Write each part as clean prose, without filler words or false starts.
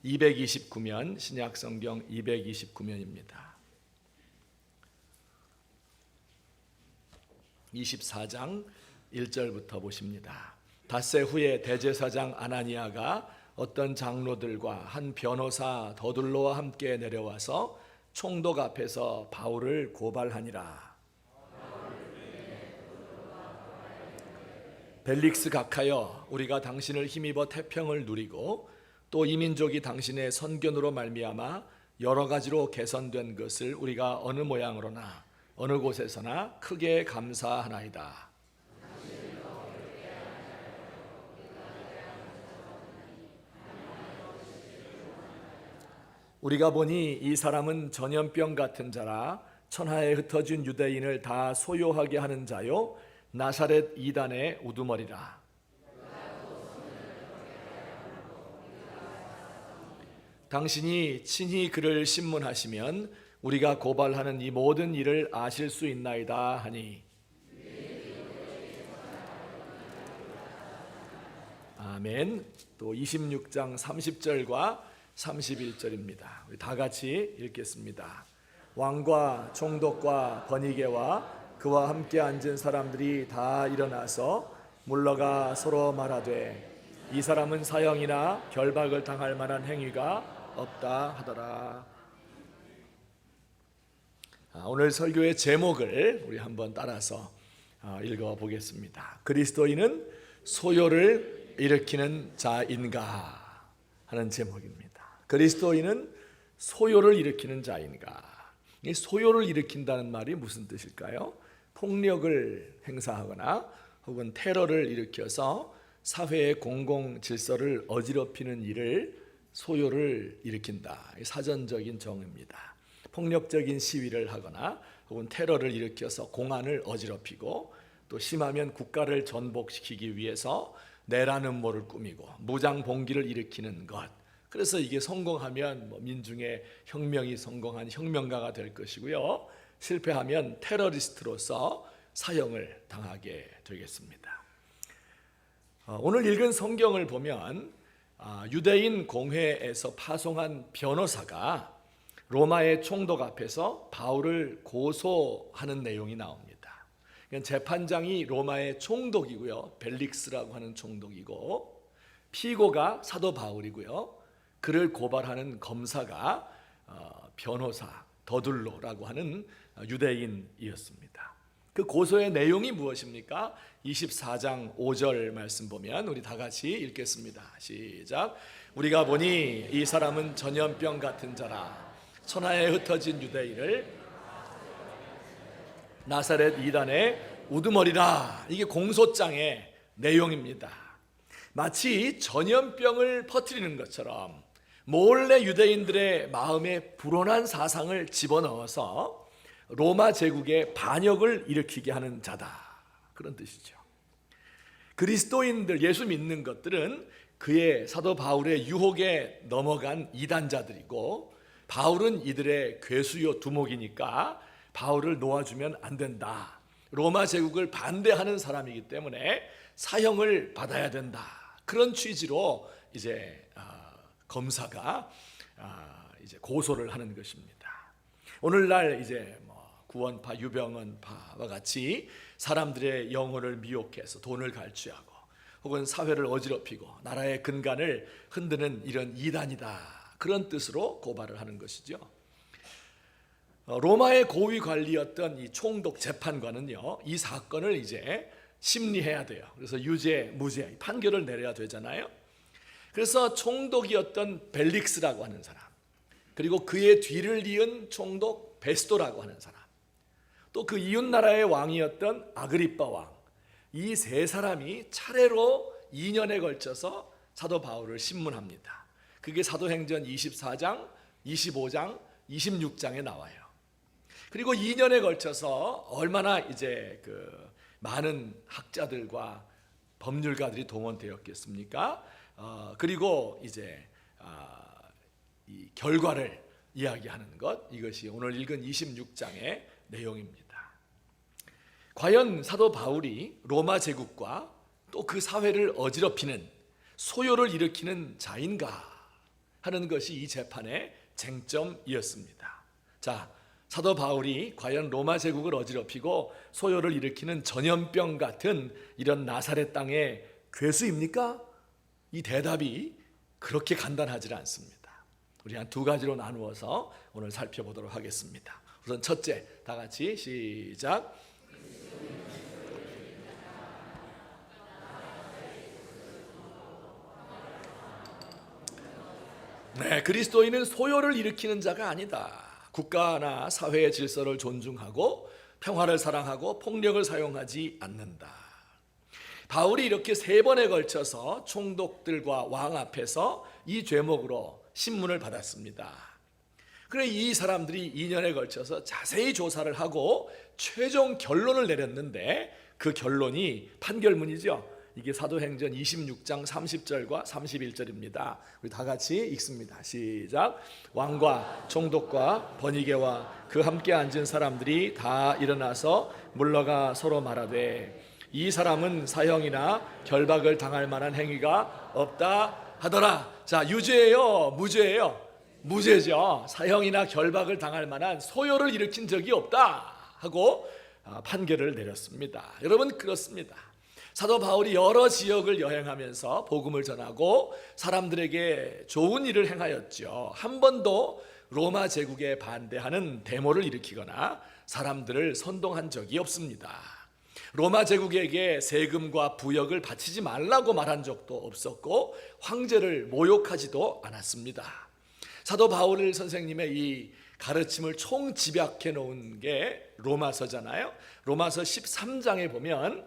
229면, 신약성경 229면입니다. 24장 1절부터 보십니다. 닷새 후에 대제사장 아나니아가 어떤 장로들과 한 변호사 더둘로와 함께 내려와서 총독 앞에서 바울을 고발하니라. 벨릭스 각하여, 우리가 당신을 힘입어 태평을 누리고 또 이 민족이 당신의 선견으로 말미암아 여러 가지로 개선된 것을 우리가 어느 모양으로나 어느 곳에서나 크게 감사하나이다. 우리가 보니 이 사람은 전염병 같은 자라 천하에 흩어진 유대인을 다 소요하게 하는 자요 나사렛 이단의 우두머리라. 당신이 친히 그를 신문하시면 우리가 고발하는 이 모든 일을 아실 수 있나이다 하니. 아멘. 또 26장 30절과 31절입니다. 우리 다 같이 읽겠습니다. 왕과 총독과 번이게와 그와 함께 앉은 사람들이 다 일어나서 물러가 서로 말하되 이 사람은 사형이나 결박을 당할 만한 행위가 없다 하더라. 오늘 설교의 제목을 우리 한번 따라서 읽어보겠습니다. 그리스도인은 소요를 일으키는 자인가 하는 제목입니다. 그리스도인은 소요를 일으키는 자인가. 이 소요를 일으킨다는 말이 무슨 뜻일까요? 폭력을 행사하거나 혹은 테러를 일으켜서 사회의 공공 질서를 어지럽히는 일을 소요를 일으킨다. 사전적인 정의입니다. 폭력적인 시위를 하거나 혹은 테러를 일으켜서 공안을 어지럽히고 또 심하면 국가를 전복시키기 위해서 내란 음모를 꾸미고 무장 봉기를 일으키는 것. 그래서 이게 성공하면 민중의 혁명이 성공한 혁명가가 될 것이고요. 실패하면 테러리스트로서 사형을 당하게 되겠습니다. 오늘 읽은 성경을 보면 유대인 공회에서 파송한 변호사가 로마의 총독 앞에서 바울을 고소하는 내용이 나옵니다. 재판장이 로마의 총독이고요. 벨릭스라고 하는 총독이고 피고가 사도 바울이고요. 그를 고발하는 검사가 변호사 더둘로라고 하는 유대인이었습니다. 그 고소의 내용이 무엇입니까? 24장 5절 말씀 보면 우리 다 같이 읽겠습니다. 시작. 우리가 보니 이 사람은 전염병 같은 자라 천하에 흩어진 유대인을 나사렛 이단의 우두머리라. 이게 공소장의 내용입니다. 마치 전염병을 퍼뜨리는 것처럼 몰래 유대인들의 마음에 불온한 사상을 집어넣어서 로마 제국의 반역을 일으키게 하는 자다. 그런 뜻이죠. 그리스도인들, 예수 믿는 것들은 그의 사도 바울의 유혹에 넘어간 이단자들이고 바울은 이들의 괴수요 두목이니까 바울을 놓아주면 안 된다. 로마 제국을 반대하는 사람이기 때문에 사형을 받아야 된다. 그런 취지로 이제 검사가 이제 고소를 하는 것입니다. 오늘날 이제 구원파, 유병헌파와 같이 사람들의 영혼을 미혹해서 돈을 갈취하고 혹은 사회를 어지럽히고 나라의 근간을 흔드는 이런 이단이다. 그런 뜻으로 고발을 하는 것이죠. 로마의 고위 관리였던 이 총독 재판관은요, 이 사건을 이제 심리해야 돼요. 그래서 유죄, 무죄 판결을 내려야 되잖아요. 그래서 총독이었던 벨릭스라고 하는 사람, 그리고 그의 뒤를 이은 총독 베스도라고 하는 사람, 또 그 이웃나라의 왕이었던 아그리빠 왕, 이 세 사람이 차례로 2년에 걸쳐서 사도 바울을 신문합니다. 그게 사도행전 24장, 25장, 26장에 나와요. 그리고 2년에 걸쳐서 얼마나 이제 많은 학자들과 법률가들이 동원되었겠습니까? 그리고 이제 이 결과를 이야기하는 것, 이것이 오늘 읽은 26장의 내용입니다. 과연 사도 바울이 로마 제국과 또 그 사회를 어지럽히는 소요를 일으키는 자인가? 하는 것이 이 재판의 쟁점이었습니다. 자, 사도 바울이 과연 로마 제국을 어지럽히고 소요를 일으키는 전염병 같은 이런 나사렛 땅의 괴수입니까? 이 대답이 그렇게 간단하지 않습니다. 우리 한 두 가지로 나누어서 오늘 살펴보도록 하겠습니다. 우선 첫째, 다 같이 시작. 네, 그리스도인은 소요를 일으키는 자가 아니다. 국가나 사회의 질서를 존중하고 평화를 사랑하고 폭력을 사용하지 않는다. 바울이 이렇게 세 번에 걸쳐서 총독들과 왕 앞에서 이 죄목으로 신문을 받았습니다. 그래 이 사람들이 2년에 걸쳐서 자세히 조사를 하고 최종 결론을 내렸는데 그 결론이 판결문이죠. 이게 사도행전 26장 30절과 31절입니다. 우리 다 같이 읽습니다. 시작. 왕과 총독과 번이게와 그 함께 앉은 사람들이 다 일어나서 물러가 서로 말하되 이 사람은 사형이나 결박을 당할 만한 행위가 없다 하더라. 자, 유죄예요, 무죄예요? 무죄죠. 사형이나 결박을 당할 만한 소요를 일으킨 적이 없다 하고 판결을 내렸습니다. 여러분, 그렇습니다. 사도 바울이 여러 지역을 여행하면서 복음을 전하고 사람들에게 좋은 일을 행하였죠. 한 번도 로마 제국에 반대하는 데모를 일으키거나 사람들을 선동한 적이 없습니다. 로마 제국에게 세금과 부역을 바치지 말라고 말한 적도 없었고 황제를 모욕하지도 않았습니다. 사도 바울 선생님의 이 가르침을 총집약해 놓은 게 로마서잖아요. 로마서 13장에 보면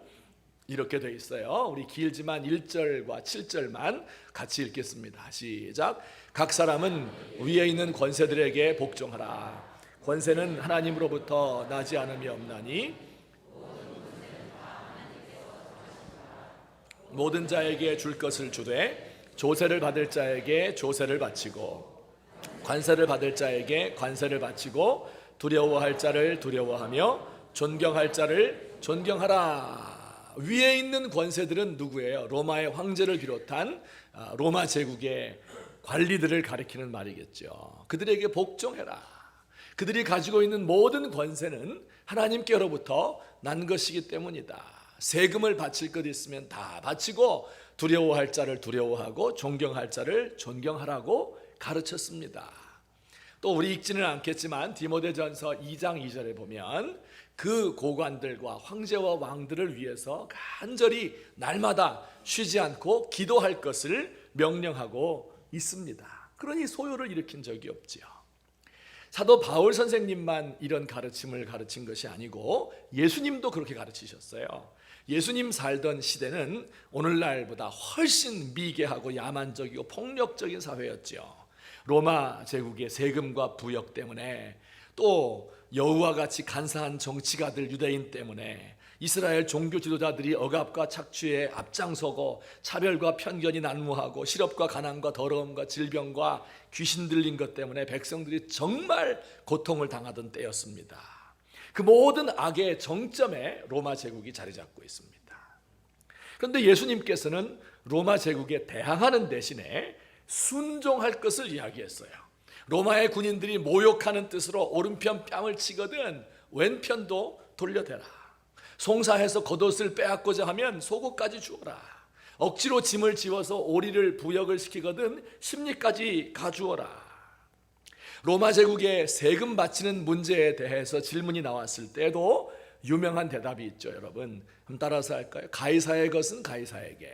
이렇게 돼 있어요. 우리 길지만 1절과 7절만 같이 읽겠습니다. 시작. 각 사람은 위에 있는 권세들에게 복종하라. 권세는 하나님으로부터 나지 않음이 없나니 모든 자에게 줄 것을 주되 조세를 받을 자에게 조세를 바치고 관세를 받을 자에게 관세를 바치고 두려워할 자를 두려워하며 존경할 자를 존경하라. 위에 있는 권세들은 누구예요? 로마의 황제를 비롯한 로마 제국의 관리들을 가리키는 말이겠죠. 그들에게 복종해라. 그들이 가지고 있는 모든 권세는 하나님께로부터 난 것이기 때문이다. 세금을 바칠 것 있으면 다 바치고 두려워할 자를 두려워하고 존경할 자를 존경하라고 가르쳤습니다. 또 우리 읽지는 않겠지만 디모데전서 2장 2절에 보면 그 고관들과 황제와 왕들을 위해서 간절히 날마다 쉬지 않고 기도할 것을 명령하고 있습니다. 그러니 소요를 일으킨 적이 없지요. 사도 바울 선생님만 이런 가르침을 가르친 것이 아니고 예수님도 그렇게 가르치셨어요. 예수님 살던 시대는 오늘날보다 훨씬 미개하고 야만적이고 폭력적인 사회였죠. 로마 제국의 세금과 부역 때문에 또 여우와 같이 간사한 정치가들 유대인 때문에 이스라엘 종교 지도자들이 억압과 착취에 앞장서고 차별과 편견이 난무하고 실업과 가난과 더러움과 질병과 귀신 들린 것 때문에 백성들이 정말 고통을 당하던 때였습니다. 그 모든 악의 정점에 로마 제국이 자리 잡고 있습니다. 그런데 예수님께서는 로마 제국에 대항하는 대신에 순종할 것을 이야기했어요. 로마의 군인들이 모욕하는 뜻으로 오른편 뺨을 치거든 왼편도 돌려대라. 송사해서 겉옷을 빼앗고자 하면 속옷까지 주어라. 억지로 짐을 지워서 오리를 부역을 시키거든 심리까지 가주어라. 로마 제국의 세금 바치는 문제에 대해서 질문이 나왔을 때도 유명한 대답이 있죠. 여러분 한번 따라서 할까요? 가이사의 것은 가이사에게,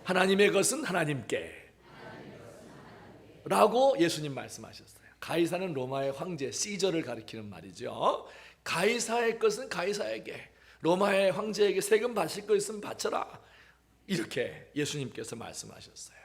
하나님의 것은 하나님께 라고 예수님 말씀하셨어요. 가이사는 로마의 황제 시저를 가리키는 말이죠. 가이사의 것은 가이사에게, 로마의 황제에게 세금 바칠 거 있으면 바쳐라. 이렇게 예수님께서 말씀하셨어요.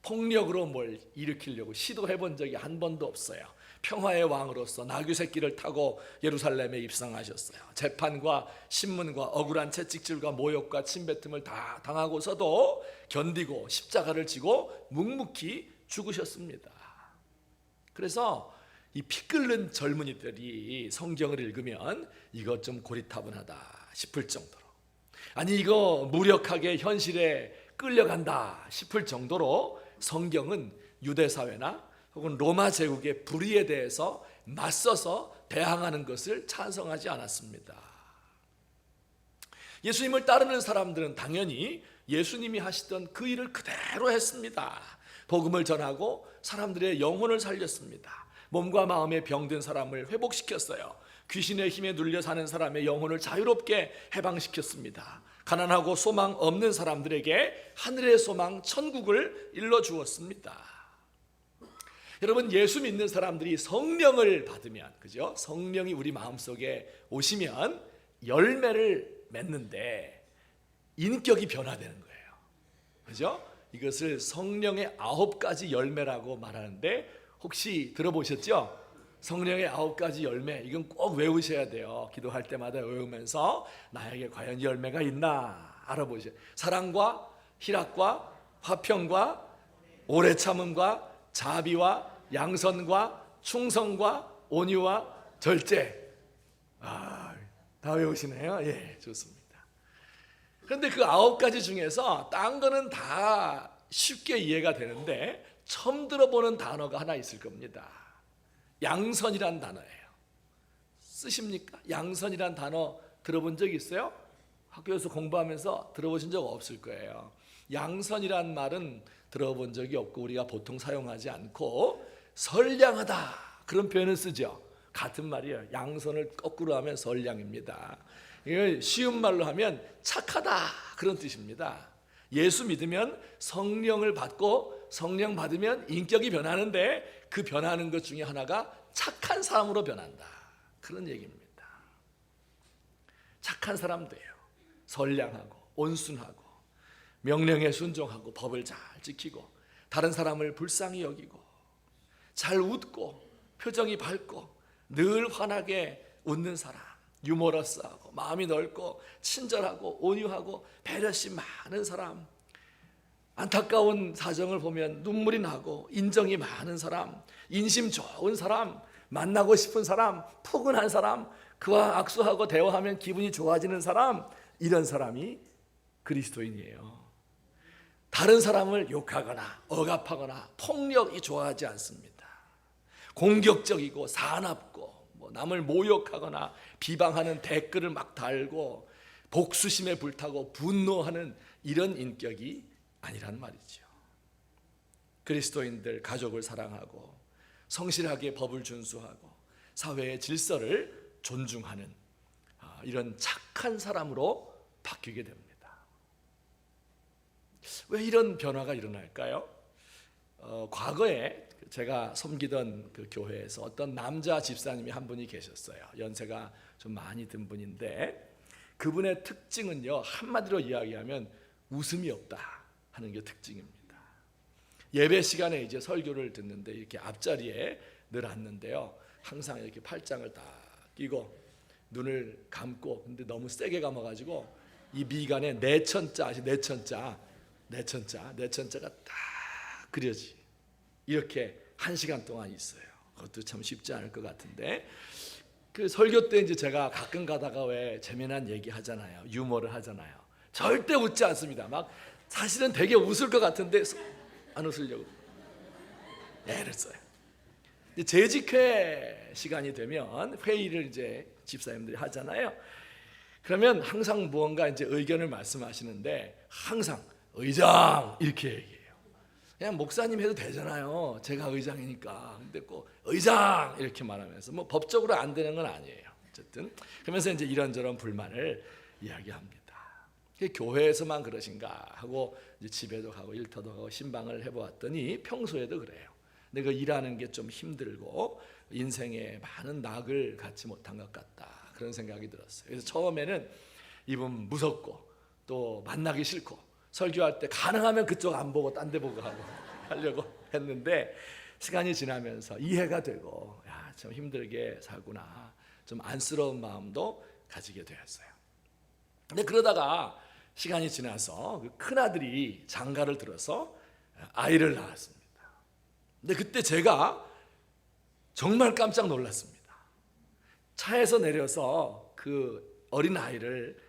폭력으로 뭘 일으키려고 시도해 본 적이 한 번도 없어요. 평화의 왕으로서 나귀새끼를 타고 예루살렘에 입성하셨어요. 재판과 신문과 억울한 채찍질과 모욕과 침뱉음을 다 당하고서도 견디고 십자가를 지고 묵묵히 죽으셨습니다. 그래서 이 피 끓는 젊은이들이 성경을 읽으면 이것 좀 고리타분하다 싶을 정도로, 아니 이거 무력하게 현실에 끌려간다 싶을 정도로 성경은 유대 사회나 혹은 로마 제국의 불의에 대해서 맞서서 대항하는 것을 찬성하지 않았습니다. 예수님을 따르는 사람들은 당연히 예수님이 하시던 그 일을 그대로 했습니다. 복음을 전하고 사람들의 영혼을 살렸습니다. 몸과 마음에 병든 사람을 회복시켰어요. 귀신의 힘에 눌려 사는 사람의 영혼을 자유롭게 해방시켰습니다. 가난하고 소망 없는 사람들에게 하늘의 소망 천국을 일러주었습니다. 여러분, 예수 믿는 사람들이 성령을 받으면, 그죠? 성령이 우리 마음속에 오시면 열매를 맺는데 인격이 변화되는 거예요. 그죠? 이것을 성령의 9가지 열매라고 말하는데 혹시 들어보셨죠? 성령의 9가지 열매, 이건 꼭 외우셔야 돼요. 기도할 때마다 외우면서 나에게 과연 열매가 있나 알아보셔야 돼요. 사랑과 희락과 화평과 오래 참음과 자비와 양선과 충성과 온유와 절제. 다 외우시네요. 예, 좋습니다. 그런데 그 9가지 중에서 딴 거는 다 쉽게 이해가 되는데 처음 들어보는 단어가 하나 있을 겁니다. 양선이란 단어예요. 쓰십니까? 양선이란 단어 들어본 적 있어요? 학교에서 공부하면서 들어보신 적 없을 거예요. 양선이란 말은 들어본 적이 없고 우리가 보통 사용하지 않고 선량하다 그런 표현을 쓰죠. 같은 말이에요. 양선을 거꾸로 하면 선량입니다. 이걸 쉬운 말로 하면 착하다 그런 뜻입니다. 예수 믿으면 성령을 받고 성령 받으면 인격이 변하는데 그 변하는 것 중에 하나가 착한 사람으로 변한다 그런 얘기입니다. 착한 사람 돼요. 선량하고 온순하고 명령에 순종하고 법을 잘 지키고 다른 사람을 불쌍히 여기고 잘 웃고 표정이 밝고 늘 환하게 웃는 사람, 유머러스하고 마음이 넓고 친절하고 온유하고 배려심 많은 사람, 안타까운 사정을 보면 눈물이 나고 인정이 많은 사람, 인심 좋은 사람, 만나고 싶은 사람, 포근한 사람, 그와 악수하고 대화하면 기분이 좋아지는 사람, 이런 사람이 그리스도인이에요. 다른 사람을 욕하거나 억압하거나 폭력이 좋아하지 않습니다. 공격적이고 사납고 남을 모욕하거나 비방하는 댓글을 막 달고 복수심에 불타고 분노하는 이런 인격이 아니란 말이죠. 그리스도인들 가족을 사랑하고 성실하게 법을 준수하고 사회의 질서를 존중하는 이런 착한 사람으로 바뀌게 됩니다. 왜 이런 변화가 일어날까요? 과거에 제가 섬기던 그 교회에서 어떤 남자 집사님이 한 분이 계셨어요. 연세가 좀 많이 든 분인데 그분의 특징은요, 한마디로 이야기하면 웃음이 없다 하는 게 특징입니다. 예배 시간에 이제 설교를 듣는데 이렇게 앞자리에 늘 앉는데요, 항상 이렇게 팔짱을 딱 끼고 눈을 감고, 근데 너무 세게 감아가지고 이 미간에 내천자, 내천자가 딱 그려지. 이렇게 1시간 동안 있어요. 그것도 참 쉽지 않을 것 같은데, 그 설교 때 이제 제가 가끔 가다가 왜 재미난 얘기 하잖아요. 유머를 하잖아요. 절대 웃지 않습니다. 막 사실은 되게 웃을 것 같은데 안 웃으려고 애를 써요. 재직회 시간이 되면 회의를 이제 집사님들이 하잖아요. 그러면 항상 무언가 이제 의견을 말씀하시는데 항상 의장 이렇게 얘기해요. 그냥 목사님 해도 되잖아요. 제가 의장이니까. 근데 꼭 의장 이렇게 말하면서 뭐 법적으로 안 되는 건 아니에요. 어쨌든 그러면서 이제 이런저런 불만을 이야기합니다. 교회에서만 그러신가 하고 이제 집에도 가고 일터도 가고 신방을 해보았더니 평소에도 그래요. 근데 그 일하는 게 좀 힘들고 인생에 많은 낙을 갖지 못한 것 같다 그런 생각이 들었어요. 그래서 처음에는 이분 무섭고 또 만나기 싫고 설교할 때 가능하면 그쪽 안 보고 딴 데 보고 하려고 했는데 시간이 지나면서 이해가 되고 야, 참 힘들게 살구나 좀 안쓰러운 마음도 가지게 되었어요. 근데 그러다가 시간이 지나서 그 큰아들이 장가를 들어서 아이를 낳았습니다. 근데 그때 제가 정말 깜짝 놀랐습니다. 차에서 내려서 그 어린 아이를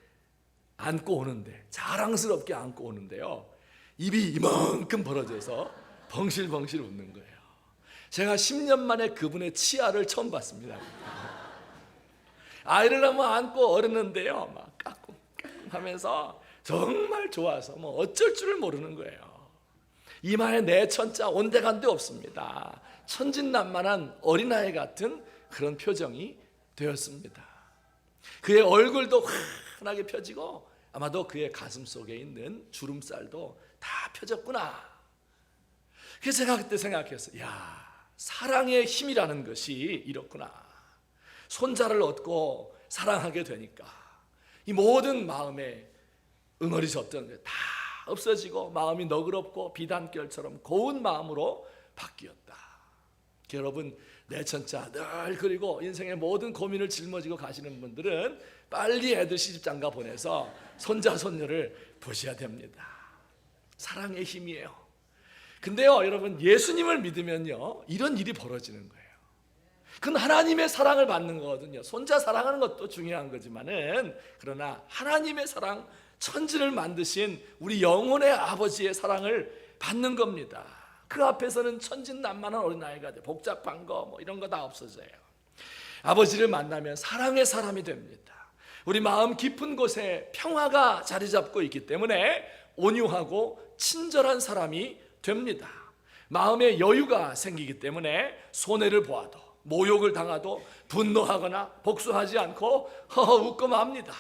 안고 오는데 자랑스럽게 안고 오는데요, 입이 이만큼 벌어져서 벙실벙실 웃는 거예요. 제가 10년 만에 그분의 치아를 처음 봤습니다. 아이를 한번 안고 얼었는데요, 막 까꿍 하면서 정말 좋아서 뭐 어쩔 줄을 모르는 거예요. 이마에 내천자 온데간데 없습니다. 천진난만한 어린아이 같은 그런 표정이 되었습니다. 그의 얼굴도 환하게 펴지고 아마도 그의 가슴 속에 있는 주름살도 다 펴졌구나. 그래서 제가 그때 생각했어요. 야, 사랑의 힘이라는 것이 이렇구나. 손자를 얻고 사랑하게 되니까 이 모든 마음에 응어리졌던 게 다 없어지고 마음이 너그럽고 비단결처럼 고운 마음으로 바뀌었다. 여러분, 내천자 늘 그리고 인생의 모든 고민을 짊어지고 가시는 분들은 빨리 애들 시집장가 보내서 손자 손녀를 보셔야 됩니다. 사랑의 힘이에요. 근데요, 여러분, 예수님을 믿으면요 이런 일이 벌어지는 거예요. 그건 하나님의 사랑을 받는 거거든요. 손자 사랑하는 것도 중요한 거지만은 그러나 하나님의 사랑, 천지를 만드신 우리 영혼의 아버지의 사랑을 받는 겁니다. 그 앞에서는 천진난만한 어린아이가 돼 복잡한 거 뭐 이런 거 다 없어져요. 아버지를 만나면 사랑의 사람이 됩니다. 우리 마음 깊은 곳에 평화가 자리 잡고 있기 때문에 온유하고 친절한 사람이 됩니다. 마음에 여유가 생기기 때문에 손해를 보아도 모욕을 당하도 분노하거나 복수하지 않고 허허 웃고 맙니다.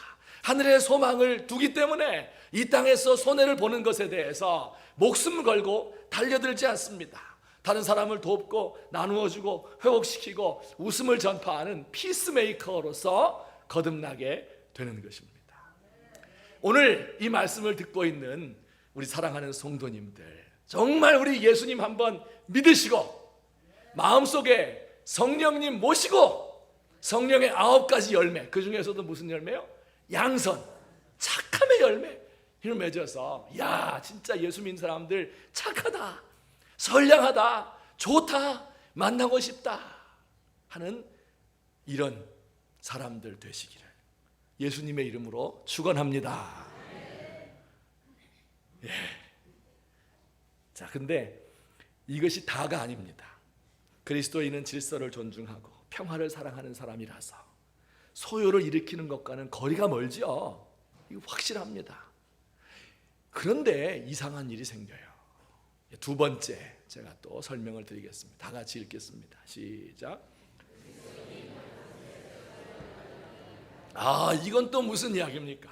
하늘의 소망을 두기 때문에 이 땅에서 손해를 보는 것에 대해서 목숨 걸고 달려들지 않습니다. 다른 사람을 돕고 나누어주고 회복시키고 웃음을 전파하는 피스메이커로서 거듭나게 되는 것입니다. 오늘 이 말씀을 듣고 있는 우리 사랑하는 성도님들, 정말 우리 예수님 한번 믿으시고 마음속에 성령님 모시고 성령의 9가지 열매, 그 중에서도 무슨 열매요? 양선, 착함의 열매 이를 맺어서 야, 진짜 예수 믿는 사람들 착하다, 선량하다, 좋다, 만나고 싶다 하는 이런 사람들 되시기를 예수님의 이름으로 축원합니다. 예. 자, 근데 이것이 다가 아닙니다. 그리스도인은 질서를 존중하고 평화를 사랑하는 사람이라서 소요를 일으키는 것과는 거리가 멀지요. 이거 확실합니다. 그런데 이상한 일이 생겨요. 두 번째 제가 또 설명을 드리겠습니다. 다 같이 읽겠습니다. 시작. 아, 이건 또 무슨 이야기입니까?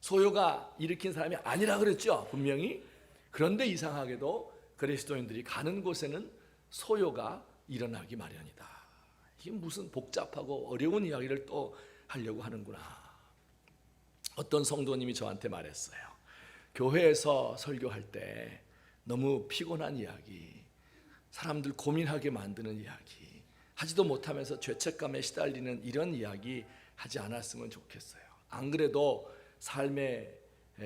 소요가 일으킨 사람이 아니라 그랬죠, 분명히. 그런데 이상하게도 그리스도인들이 가는 곳에는 소요가 일어나기 마련이다. 이게 무슨 복잡하고 어려운 이야기를 또 하려고 하는구나. 어떤 성도님이 저한테 말했어요. 교회에서 설교할 때 너무 피곤한 이야기, 사람들 고민하게 만드는 이야기, 하지도 못하면서 죄책감에 시달리는 이런 이야기 하지 않았으면 좋겠어요. 안 그래도 삶에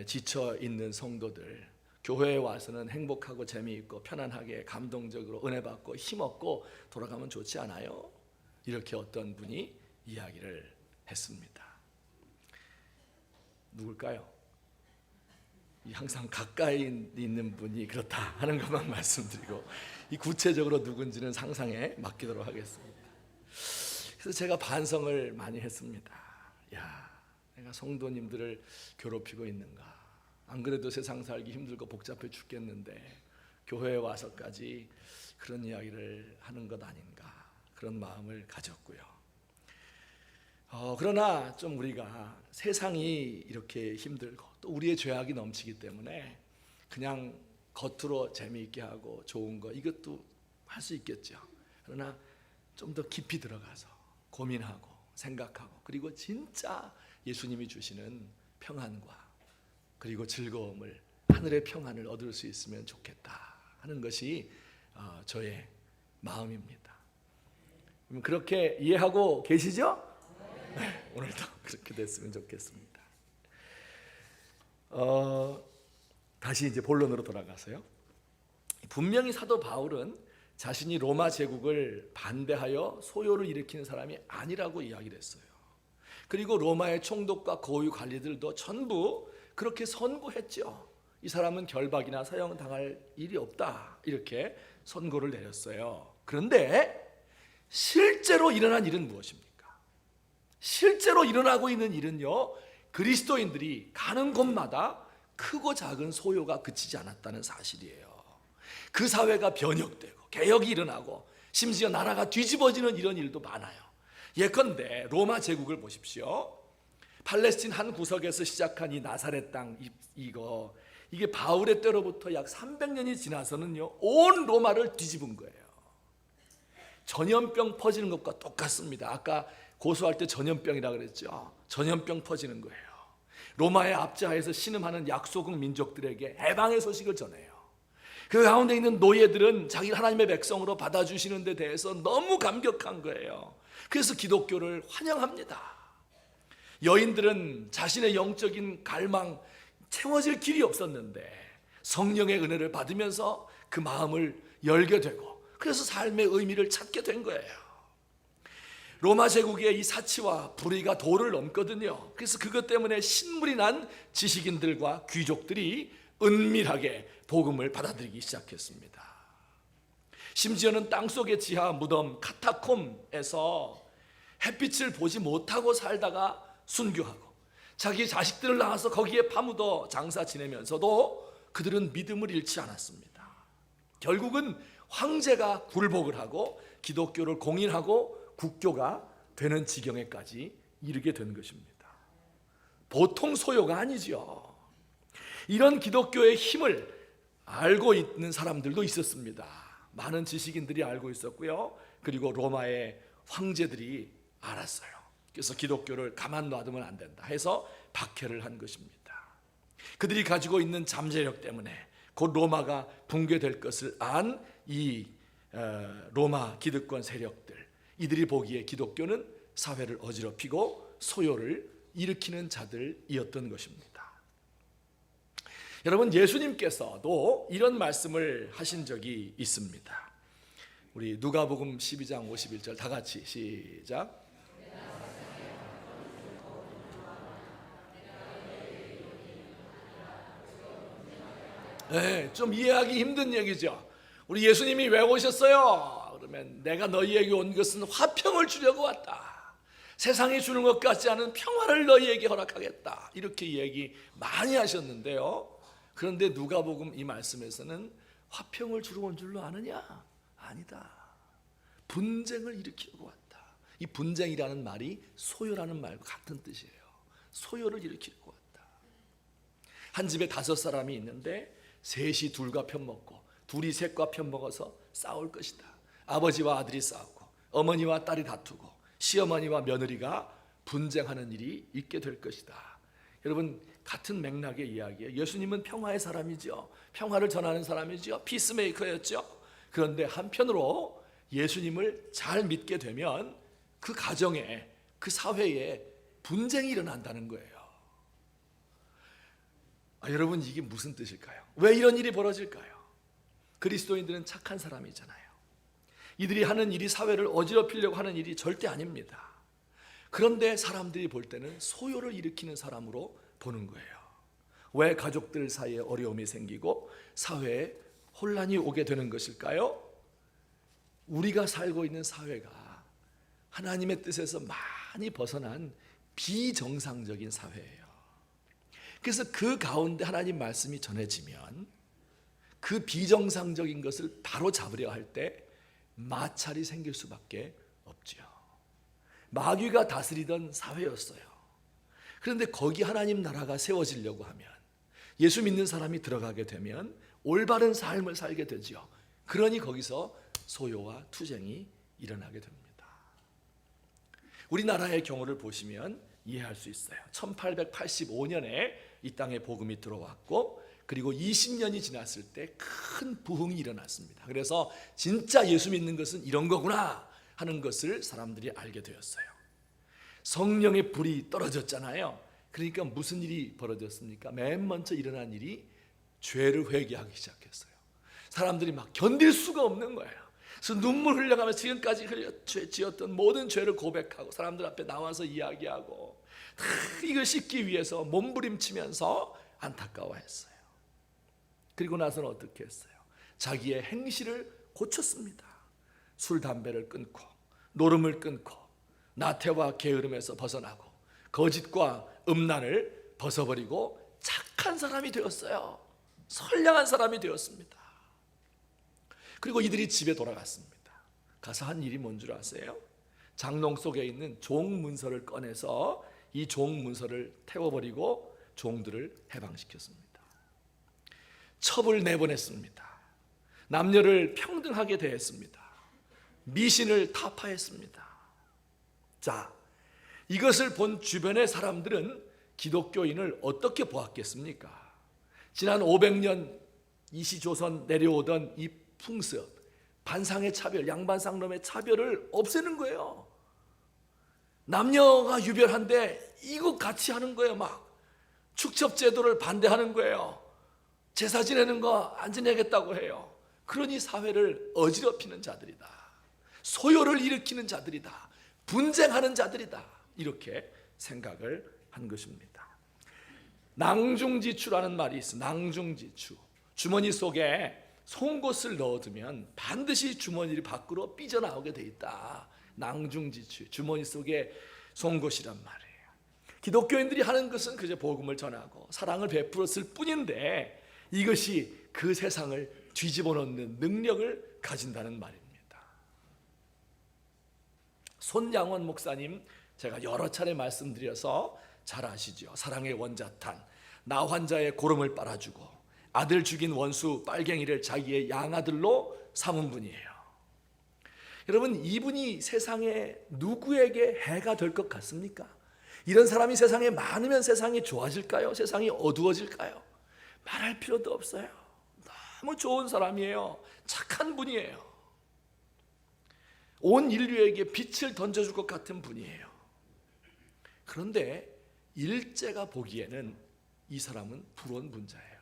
지쳐 있는 성도들 교회에 와서는 행복하고 재미있고 편안하게 감동적으로 은혜 받고 힘없고 돌아가면 좋지 않아요? 이렇게 어떤 분이 이야기를 했습니다. 누굴까요? 항상 가까이 있는 분이 그렇다 하는 것만 말씀드리고 이 구체적으로 누군지는 상상에 맡기도록 하겠습니다. 그래서 제가 반성을 많이 했습니다. 야, 내가 성도님들을 괴롭히고 있는가? 안 그래도 세상 살기 힘들고 복잡해 죽겠는데 교회에 와서까지 그런 이야기를 하는 것 아닌가, 그런 마음을 가졌고요. 그러나 좀 우리가 세상이 이렇게 힘들고 또 우리의 죄악이 넘치기 때문에 그냥 겉으로 재미있게 하고 좋은 거 이것도 할 수 있겠죠. 그러나 좀 더 깊이 들어가서 고민하고 생각하고 그리고 진짜 예수님이 주시는 평안과 그리고 즐거움을, 하늘의 평안을 얻을 수 있으면 좋겠다 하는 것이 저의 마음입니다. 그렇게 이해하고 계시죠? 네, 오늘도 그렇게 됐으면 좋겠습니다. 다시 이제 본론으로 돌아가서요. 분명히 사도 바울은 자신이 로마 제국을 반대하여 소요를 일으키는 사람이 아니라고 이야기를 했어요. 그리고 로마의 총독과 고위 관리들도 전부 그렇게 선고했죠. 이 사람은 결박이나 사형당할 일이 없다, 이렇게 선고를 내렸어요. 그런데 실제로 일어난 일은 무엇입니까? 실제로 일어나고 있는 일은요, 그리스도인들이 가는 곳마다 크고 작은 소요가 그치지 않았다는 사실이에요. 그 사회가 변혁되고 개혁이 일어나고 심지어 나라가 뒤집어지는 이런 일도 많아요. 예컨대 로마 제국을 보십시오. 팔레스틴 한 구석에서 시작한 이 나사렛 땅, 이게 바울의 때로부터 약 300년이 지나서는요, 온 로마를 뒤집은 거예요. 전염병 퍼지는 것과 똑같습니다. 아까 고소할 때 전염병이라 그랬죠. 전염병 퍼지는 거예요. 로마의 압제하에서 신음하는 약소국 민족들에게 해방의 소식을 전해요. 그 가운데 있는 노예들은 자기를 하나님의 백성으로 받아주시는 데 대해서 너무 감격한 거예요. 그래서 기독교를 환영합니다. 여인들은 자신의 영적인 갈망, 채워질 길이 없었는데 성령의 은혜를 받으면서 그 마음을 열게 되고, 그래서 삶의 의미를 찾게 된 거예요. 로마 제국의 이 사치와 불의가 도를 넘거든요. 그래서 그것 때문에 신물이 난 지식인들과 귀족들이 은밀하게 복음을 받아들이기 시작했습니다. 심지어는 땅속의 지하 무덤 카타콤에서 햇빛을 보지 못하고 살다가 순교하고 자기 자식들을 낳아서 거기에 파묻어 장사 지내면서도 그들은 믿음을 잃지 않았습니다. 결국은 황제가 굴복을 하고 기독교를 공인하고 국교가 되는 지경에까지 이르게 된 것입니다. 보통 소요가 아니죠. 이런 기독교의 힘을 알고 있는 사람들도 있었습니다. 많은 지식인들이 알고 있었고요. 그리고 로마의 황제들이 알았어요. 그래서 기독교를 가만 놔두면 안 된다 해서 박해를 한 것입니다. 그들이 가지고 있는 잠재력 때문에 곧 로마가 붕괴될 것을 안 이 로마 기득권 세력들, 이들이 보기에 기독교는 사회를 어지럽히고 소요를 일으키는 자들이었던 것입니다. 여러분, 예수님께서도 이런 말씀을 하신 적이 있습니다. 우리 누가복음 12장 51절 다 같이 시작. 네, 좀 이해하기 힘든 얘기죠. 우리 예수님이 왜 오셨어요? 그러면 내가 너희에게 온 것은 화평을 주려고 왔다. 세상이 주는 것 같지 않은 평화를 너희에게 허락하겠다. 이렇게 얘기 많이 하셨는데요. 그런데 누가복음 이 말씀에서는 화평을 주러 온 줄로 아느냐? 아니다. 분쟁을 일으키려고 왔다. 이 분쟁이라는 말이 소요라는 말과 같은 뜻이에요. 소요를 일으키려고 왔다. 한 집에 5사람이 있는데 셋이 둘과 편먹고 둘이 셋과 편먹어서 싸울 것이다. 아버지와 아들이 싸우고 어머니와 딸이 다투고 시어머니와 며느리가 분쟁하는 일이 있게 될 것이다. 여러분, 같은 맥락의 이야기예요. 예수님은 평화의 사람이죠. 평화를 전하는 사람이죠. 피스메이커였죠. 그런데 한편으로 예수님을 잘 믿게 되면 그 가정에, 그 사회에 분쟁이 일어난다는 거예요. 여러분, 이게 무슨 뜻일까요? 왜 이런 일이 벌어질까요? 그리스도인들은 착한 사람이잖아요. 이들이 하는 일이 사회를 어지럽히려고 하는 일이 절대 아닙니다. 그런데 사람들이 볼 때는 소요를 일으키는 사람으로 보는 거예요. 왜 가족들 사이에 어려움이 생기고 사회에 혼란이 오게 되는 것일까요? 우리가 살고 있는 사회가 하나님의 뜻에서 많이 벗어난 비정상적인 사회예요. 그래서 그 가운데 하나님 말씀이 전해지면 그 비정상적인 것을 바로 잡으려 할 때 마찰이 생길 수밖에 없죠. 마귀가 다스리던 사회였어요. 그런데 거기 하나님 나라가 세워지려고 하면, 예수 믿는 사람이 들어가게 되면 올바른 삶을 살게 되죠. 그러니 거기서 소요와 투쟁이 일어나게 됩니다. 우리나라의 경우를 보시면 이해할 수 있어요. 1885년에 이 땅에 복음이 들어왔고, 그리고 20년이 지났을 때 큰 부흥이 일어났습니다. 그래서 진짜 예수 믿는 것은 이런 거구나 하는 것을 사람들이 알게 되었어요. 성령의 불이 떨어졌잖아요. 그러니까 무슨 일이 벌어졌습니까? 맨 먼저 일어난 일이 죄를 회개하기 시작했어요. 사람들이 막 견딜 수가 없는 거예요. 그래서 눈물 흘려가면서 지금까지 지었던 모든 죄를 고백하고 사람들 앞에 나와서 이야기하고 다 이걸 씻기 위해서 몸부림치면서 안타까워했어요. 그리고 나서는 어떻게 했어요? 자기의 행실을 고쳤습니다. 술, 담배를 끊고 노름을 끊고 나태와 게으름에서 벗어나고 거짓과 음란을 벗어버리고 착한 사람이 되었어요. 선량한 사람이 되었습니다. 그리고 이들이 집에 돌아갔습니다. 가서 한 일이 뭔 줄 아세요? 장롱 속에 있는 종 문서를 꺼내서 이 종 문서를 태워버리고 종들을 해방시켰습니다. 첩을 내보냈습니다. 남녀를 평등하게 대했습니다. 미신을 타파했습니다. 자, 이것을 본 주변의 사람들은 기독교인을 어떻게 보았겠습니까? 지난 500년 이시조선 내려오던 이 풍습, 반상의 차별, 양반상놈의 차별을 없애는 거예요. 남녀가 유별한데 이거 같이 하는 거예요. 막 축첩제도를 반대하는 거예요. 제사 지내는 거 안 지내겠다고 해요. 그러니 사회를 어지럽히는 자들이다. 소요를 일으키는 자들이다. 분쟁하는 자들이다. 이렇게 생각을 한 것입니다. 낭중지추라는 말이 있어. 낭중지추. 주머니 속에 송곳을 넣어두면 반드시 주머니 밖으로 삐져나오게 돼 있다. 낭중지추. 주머니 속에 송곳이란 말이에요. 기독교인들이 하는 것은 그저 복음을 전하고 사랑을 베풀었을 뿐인데 이것이 그 세상을 뒤집어 놓는 능력을 가진다는 말입니다. 손양원 목사님 제가 여러 차례 말씀드려서 잘 아시죠. 사랑의 원자탄, 나 환자의 고름을 빨아주고 아들 죽인 원수 빨갱이를 자기의 양아들로 삼은 분이에요. 여러분, 이분이 세상에 누구에게 해가 될 것 같습니까? 이런 사람이 세상에 많으면 세상이 좋아질까요? 세상이 어두워질까요? 말할 필요도 없어요. 너무 좋은 사람이에요. 착한 분이에요. 온 인류에게 빛을 던져줄 것 같은 분이에요. 그런데 일제가 보기에는 이 사람은 불온 분자예요.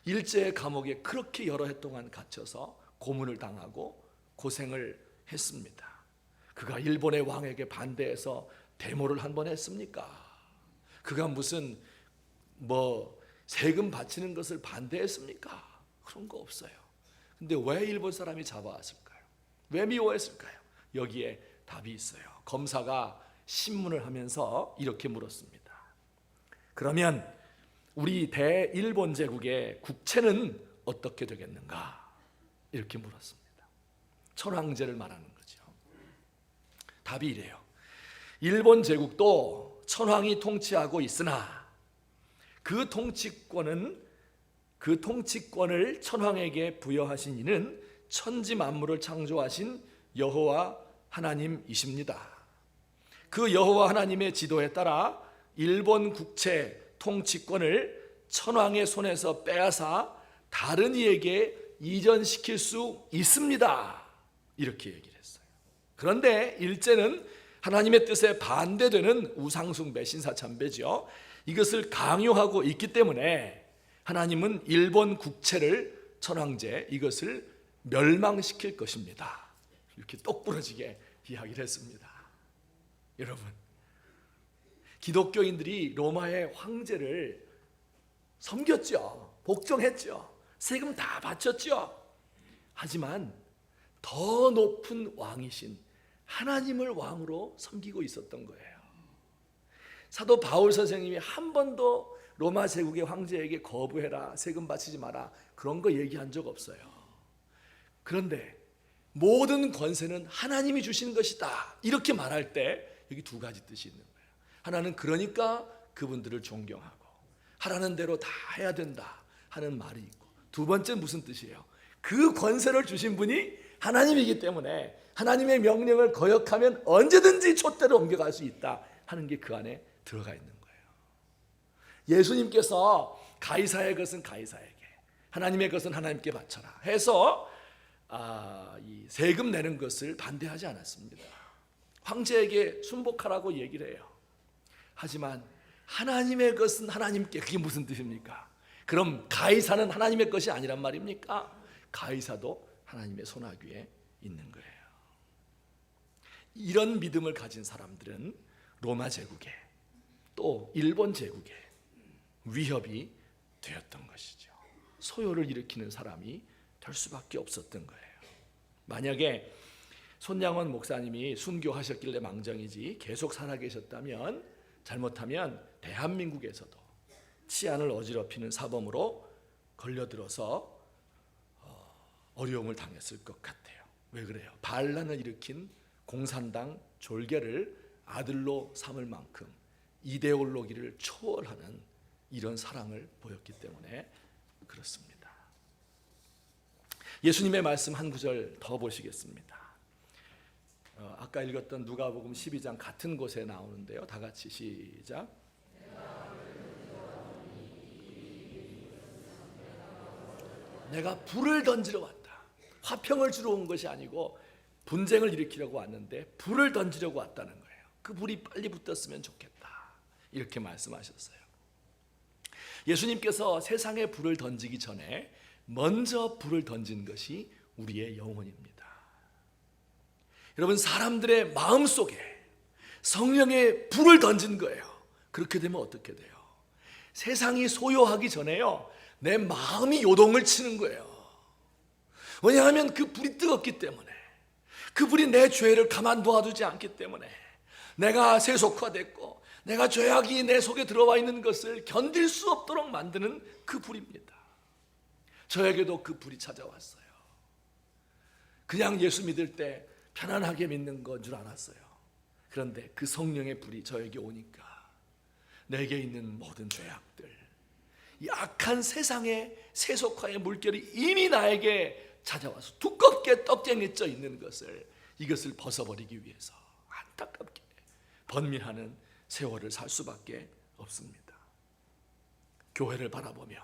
일제의 감옥에 그렇게 여러 해 동안 갇혀서 고문을 당하고 고생을 했습니다. 그가 일본의 왕에게 반대해서 데모를 한 번 했습니까? 그가 무슨 세금 바치는 것을 반대했습니까? 그런 거 없어요. 근데 왜 일본 사람이 잡아왔을까요? 왜 미워했을까요? 여기에 답이 있어요. 검사가 신문을 하면서 이렇게 물었습니다. 그러면 우리 대일본 제국의 국채는 어떻게 되겠는가? 이렇게 물었습니다. 천황제를 말하는 거죠. 답이 이래요. 일본 제국도 천황이 통치하고 있으나 그 통치권을 천황에게 부여하신 이는 천지 만물을 창조하신 여호와 하나님이십니다. 그 여호와 하나님의 지도에 따라 일본 국채 통치권을 천황의 손에서 빼앗아 다른 이에게 이전시킬 수 있습니다. 이렇게 얘기를 했어요. 그런데 일제는 하나님의 뜻에 반대되는 우상숭배, 신사참배죠. 이것을 강요하고 있기 때문에 하나님은 일본 국채를 천황제 이것을 멸망시킬 것입니다. 이렇게 똑부러지게 이야기를 했습니다. 여러분, 기독교인들이 로마의 황제를 섬겼죠. 복종했죠. 세금 다 바쳤죠. 하지만 더 높은 왕이신 하나님을 왕으로 섬기고 있었던 거예요. 사도 바울 선생님이 한 번도 로마 제국의 황제에게 거부해라, 세금 바치지 마라 그런 거 얘기한 적 없어요. 그런데 모든 권세는 하나님이 주신 것이다 이렇게 말할 때 여기 두 가지 뜻이 있는 거예요. 하나는 그러니까 그분들을 존경하고 하라는 대로 다 해야 된다 하는 말이 있고, 두 번째 무슨 뜻이에요? 그 권세를 주신 분이 하나님이기 때문에 하나님의 명령을 거역하면 언제든지 촛대로 옮겨갈 수 있다 하는 게 그 안에 들어가 있는 거예요. 예수님께서 가이사의 것은 가이사에게, 하나님의 것은 하나님께 바쳐라 해서 이 세금 내는 것을 반대하지 않았습니다. 황제에게 순복하라고 얘기를 해요. 하지만 하나님의 것은 하나님께, 그게 무슨 뜻입니까? 그럼 가이사는 하나님의 것이 아니란 말입니까? 가이사도 하나님의 손아귀에 있는 거예요. 이런 믿음을 가진 사람들은 로마 제국에 또 일본 제국에 위협이 되었던 것이죠. 소요를 일으키는 사람이 될 수밖에 없었던 거예요. 만약에 손양원 목사님이 순교하셨길래 망정이지 계속 살아계셨다면, 잘못하면 대한민국에서도 치안을 어지럽히는 사범으로 걸려들어서 어려움을 당했을 것 같아요. 왜 그래요? 반란을 일으킨 공산당 졸개를 아들로 삼을 만큼 이데올로기를 초월하는 이런 사랑을 보였기 때문에 그렇습니다. 예수님의 말씀 한 구절 더 보시겠습니다. 아까 읽었던 누가복음 12장 같은 곳에 나오는데요. 다 같이 시작. 내가 불을 던지러 왔다. 화평을 주러 온 것이 아니고 분쟁을 일으키려고 왔는데 불을 던지려고 왔다는 거예요. 그 불이 빨리 붙었으면 좋겠다. 이렇게 말씀하셨어요. 예수님께서 세상에 불을 던지기 전에 먼저 불을 던진 것이 우리의 영혼입니다. 여러분, 사람들의 마음속에 성령의 불을 던진 거예요. 그렇게 되면 어떻게 돼요? 세상이 소요하기 전에요, 내 마음이 요동을 치는 거예요. 왜냐하면 그 불이 뜨겁기 때문에, 그 불이 내 죄를 가만두지 않기 때문에, 내가 세속화됐고 내가 죄악이 내 속에 들어와 있는 것을 견딜 수 없도록 만드는 그 불입니다. 저에게도 그 불이 찾아왔어요. 그냥 예수 믿을 때 편안하게 믿는 건 줄 알았어요. 그런데 그 성령의 불이 저에게 오니까 내게 있는 모든 죄악들, 이 악한 세상의 세속화의 물결이 이미 나에게 찾아와서 두껍게 떡쟁이져 있는 것을, 이것을 벗어버리기 위해서 안타깝게 번민하는 세월을 살 수밖에 없습니다. 교회를 바라보며,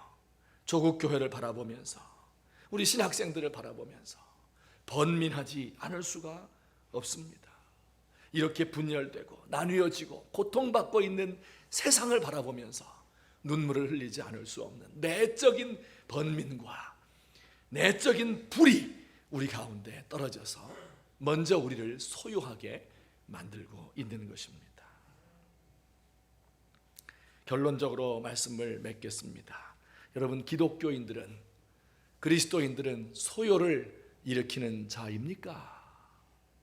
조국 교회를 바라보면서, 우리 신학생들을 바라보면서 번민하지 않을 수가 없습니다. 이렇게 분열되고 나뉘어지고 고통받고 있는 세상을 바라보면서 눈물을 흘리지 않을 수 없는 내적인 번민과 내적인 불이 우리 가운데 떨어져서 먼저 우리를 소유하게 만들고 있는 것입니다. 결론적으로 말씀을 맺겠습니다. 여러분, 기독교인들은, 그리스도인들은 소요를 일으키는 자입니까?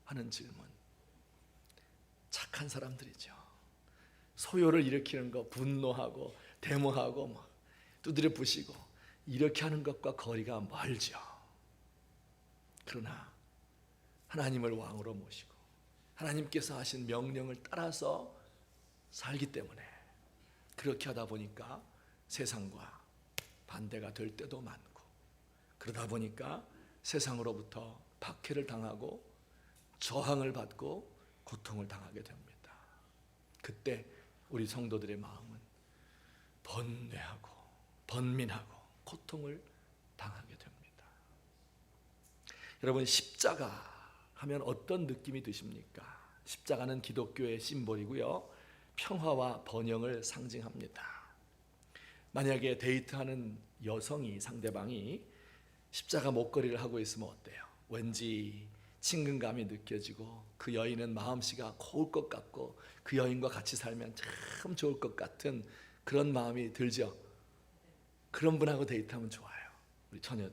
하는 질문. 착한 사람들이죠. 소요를 일으키는 거 분노하고 데모하고 두드려 부시고 이렇게 하는 것과 거리가 멀죠. 그러나 하나님을 왕으로 모시고 하나님께서 하신 명령을 따라서 살기 때문에, 그렇게 하다 보니까 세상과 반대가 될 때도 많고, 그러다 보니까 세상으로부터 박해를 당하고 저항을 받고 고통을 당하게 됩니다. 그때 우리 성도들의 마음은 번뇌하고 번민하고 고통을 당하게 됩니다. 여러분, 십자가 하면 어떤 느낌이 드십니까? 십자가는 기독교의 심볼이고요, 평화와 번영을 상징합니다. 만약에 데이트하는 여성이, 상대방이 십자가 목걸이를 하고 있으면 어때요? 왠지 친근감이 느껴지고 그 여인은 마음씨가 고울 것 같고 그 여인과 같이 살면 참 좋을 것 같은 그런 마음이 들죠. 그런 분하고 데이트하면 좋아요. 우리 처녀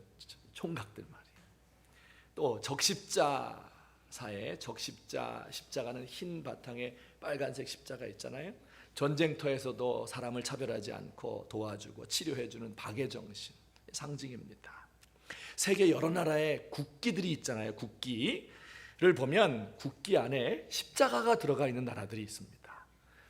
총각들 말이에요. 또 적십자사에 십자가는 흰 바탕에 빨간색 십자가 있잖아요. 전쟁터에서도 사람을 차별하지 않고 도와주고 치료해주는 박애정신 상징입니다. 세계 여러 나라의 국기들이 있잖아요. 국기를 보면 국기 안에 십자가가 들어가 있는 나라들이 있습니다.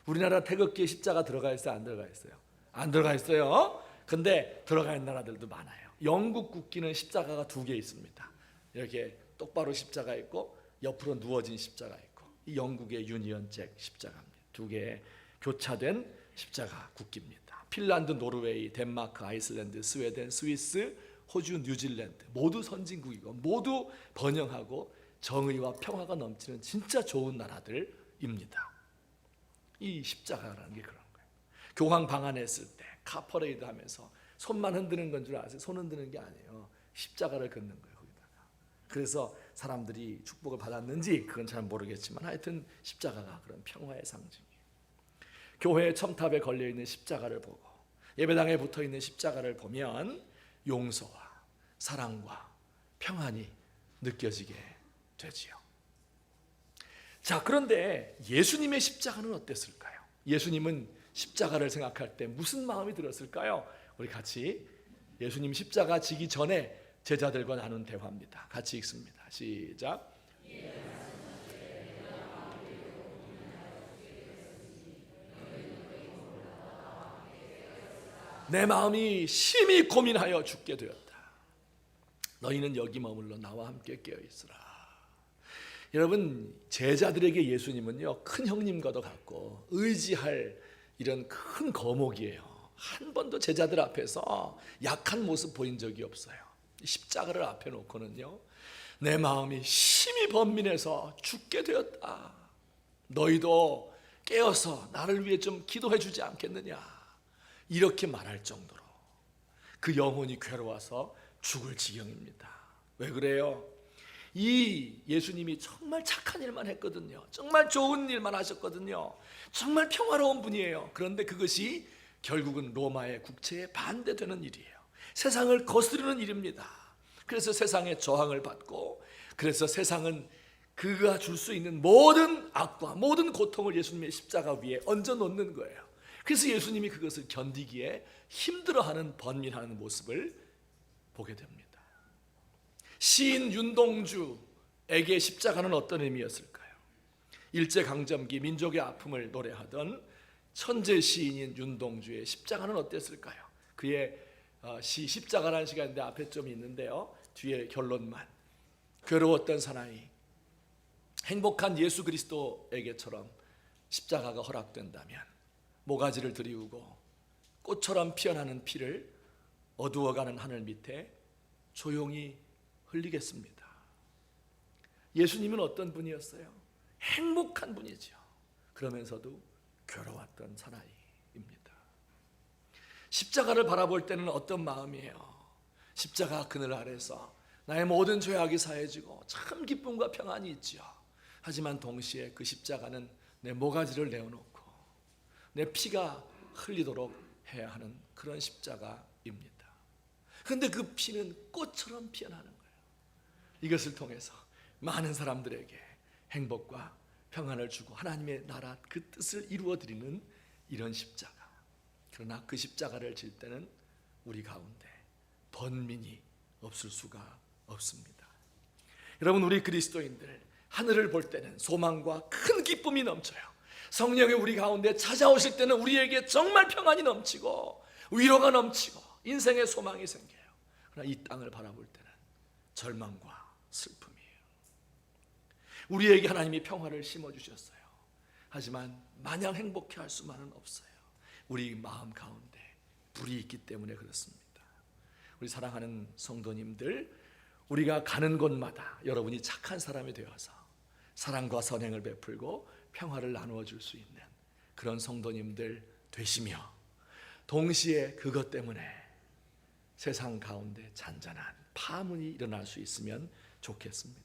우리나라 태극기에 십자가 들어가 있어요? 안 들어가 있어요? 안 들어가 있어요. 근데 들어가 있는 나라들도 많아요. 영국 국기는 십자가가 2개 있습니다. 이렇게 똑바로 십자가 있고 옆으로 누워진 십자가 있고, 이 영국의 유니언 잭 십자가입니다. 2개의 교차된 십자가 국기입니다. 핀란드, 노르웨이, 덴마크, 아이슬란드, 스웨덴, 스위스, 호주, 뉴질랜드 모두 선진국이고 모두 번영하고 정의와 평화가 넘치는 진짜 좋은 나라들입니다. 이 십자가라는 게 그런 거예요. 교황 방한했을 때 카퍼레이드 하면서 손만 흔드는 건 줄 아세요? 손 흔드는 게 아니에요. 십자가를 긋는 거예요, 거기다가. 그래서 사람들이 축복을 받았는지 그건 잘 모르겠지만 하여튼 십자가가 그런 평화의 상징이에요. 교회의 첨탑에 걸려있는 십자가를 보고 예배당에 붙어있는 십자가를 보면 용서와 사랑과 평안이 느껴지게 되지요. 자, 그런데 예수님의 십자가는 어땠을까요? 예수님은 십자가를 생각할 때 무슨 마음이 들었을까요? 우리 같이 예수님 십자가 지기 전에 제자들과 나눈 대화입니다. 같이 읽습니다. 시작. 내 마음이 심히 고민하여 죽게 되었다. 너희는 여기 머물러 나와 함께 깨어 있으라. 여러분, 제자들에게 예수님은요, 큰 형님과도 같고 의지할 이런 큰 거목이에요. 한 번도 제자들 앞에서 약한 모습 보인 적이 없어요. 십자가를 앞에 놓고는요, 내 마음이 심히 번민해서 죽게 되었다. 너희도 깨어서 나를 위해 좀 기도해 주지 않겠느냐, 이렇게 말할 정도로 그 영혼이 괴로워서 죽을 지경입니다. 왜 그래요? 이 예수님이 정말 착한 일만 했거든요. 정말 좋은 일만 하셨거든요. 정말 평화로운 분이에요. 그런데 그것이 결국은 로마의 국채에 반대되는 일이에요. 세상을 거스르는 일입니다. 그래서 세상의 저항을 받고, 그래서 세상은 그가 줄 수 있는 모든 악과 모든 고통을 예수님의 십자가 위에 얹어 놓는 거예요. 그래서 예수님이 그것을 견디기에 힘들어하는, 번민하는 모습을 보게 됩니다. 시인 윤동주에게 십자가는 어떤 의미였을까요? 일제강점기 민족의 아픔을 노래하던 천재 시인인 윤동주의 십자가는 어땠을까요? 그의 시 십자가라는 시가 있는데 앞에 좀 있는데요, 뒤에 결론만. 괴로웠던 사나이, 행복한 예수 그리스도에게처럼 십자가가 허락된다면 모가지를 들이우고 꽃처럼 피어나는 피를 어두워가는 하늘 밑에 조용히 흘리겠습니다. 예수님은 어떤 분이었어요? 행복한 분이죠. 그러면서도 괴로웠던 사나이입니다. 십자가를 바라볼 때는 어떤 마음이에요? 십자가 그늘 아래서 나의 모든 죄악이 사해지고 참 기쁨과 평안이 있지요. 하지만 동시에 그 십자가는 내 모가지를 내어놓고 내 피가 흘리도록 해야 하는 그런 십자가입니다. 그런데 그 피는 꽃처럼 피어나는 거예요. 이것을 통해서 많은 사람들에게 행복과 평안을 주고 하나님의 나라 그 뜻을 이루어드리는 이런 십자가. 그러나 그 십자가를 질 때는 우리 가운데 번민이 없을 수가 없습니다. 여러분, 우리 그리스도인들 하늘을 볼 때는 소망과 큰 기쁨이 넘쳐요. 성령이 우리 가운데 찾아오실 때는 우리에게 정말 평안이 넘치고 위로가 넘치고 인생의 소망이 생겨요. 그러나 이 땅을 바라볼 때는 절망과 슬픔이에요. 우리에게 하나님이 평화를 심어주셨어요. 하지만 마냥 행복해 할 수만은 없어요. 우리 마음 가운데 불이 있기 때문에 그렇습니다. 우리 사랑하는 성도님들, 우리가 가는 곳마다 여러분이 착한 사람이 되어서 사랑과 선행을 베풀고 평화를 나누어 줄 수 있는 그런 성도님들 되시며, 동시에 그것 때문에 세상 가운데 잔잔한 파문이 일어날 수 있으면 좋겠습니다.